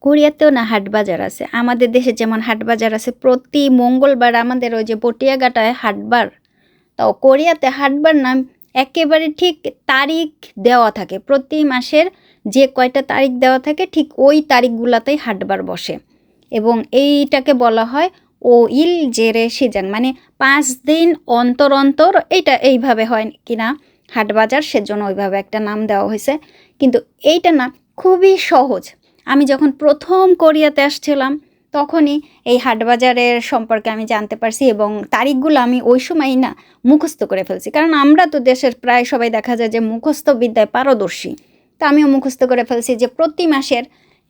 কোরিয়াতেও না হাট বাজার আছে। আমাদের দেশে যেমন হাট বাজার আছে প্রতি মঙ্গলবার আমাদের ওই যে পটিয়াঘাটায় হাটবার, তাও কোরিয়াতে হাটবার নাম একেবারে ঠিক তারিখ দেওয়া থাকে। প্রতি মাসের যে কয়টা তারিখ দেওয়া থাকে ঠিক ওই তারিখগুলোতেই হাটবার বসে এবং এইটাকে বলা হয় ও ইল জেরে সিজাং, মানে 5 দিন অন্তর অন্তর এইটা এইভাবে হয় কিনা হাট বাজার, সেজন্য ওইভাবে একটা নাম দেওয়া হয়েছে। কিন্তু এইটা না খুবই সহজ। আমি যখন প্রথম কোরিয়াতে আসছিলাম তখনই এই হাট বাজারের সম্পর্কে আমি জানতে পারছি এবং তারিখগুলো আমি ওই সময়ই না মুখস্থ করে ফেলছি, কারণ আমরা তো দেশের প্রায় সবাই দেখা যায় যে মুখস্থ বিদ্যায় পারদর্শী। তা আমিও মুখস্থ করে ফেলছি যে প্রতি মাসের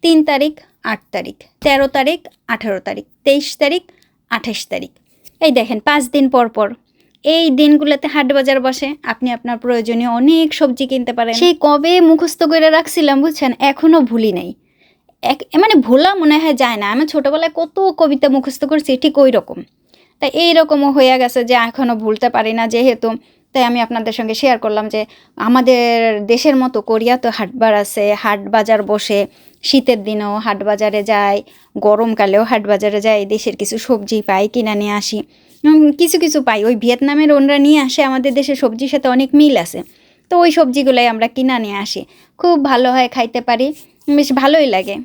3 তারিখ, 8 তারিখ, 13 তারিখ, 18 তারিখ, 23 তারিখ, 28 তারিখ, এই দেখেন 5 দিন পর পর এই দিনগুলোতে হাট বাজার বসে। আপনি আপনার প্রয়োজনীয় অনেক সবজি কিনতে পারেন। সেই কবে মুখস্থ করে রাখছিলাম বুঝছেন, এখনও ভুলি নাই। মানে ভোলা মনে হয় যায় না। আমি ছোটোবেলায় কত কবিতা মুখস্থ করছি ঠিক ওই রকম, তাই এইরকমও হয়ে গেছে যে এখনও ভুলতে পারি না যেহেতু। তাই আমি আপনাদের সঙ্গে শেয়ার করলাম যে আমাদের দেশের মতো কোরিয়া তো হাটবার আছে, হাট বাজার বসে। শীতের দিনেও হাট বাজারে যাই, গরমকালেও হাট বাজারে যাই, দেশের কিছু সবজি পাই কিনা নিয়ে আসি। কিছু কিছু পাই ওই ভিয়েতনামের ওনরা নিয়ে আসে, আমাদের দেশের সবজির সাথে অনেক মিল আছে, তো ওই সবজিগুলোই আমরা কিনা নিয়ে আসি। খুব ভালো হয়, খাইতে পারি, বেশ ভালোই লাগে।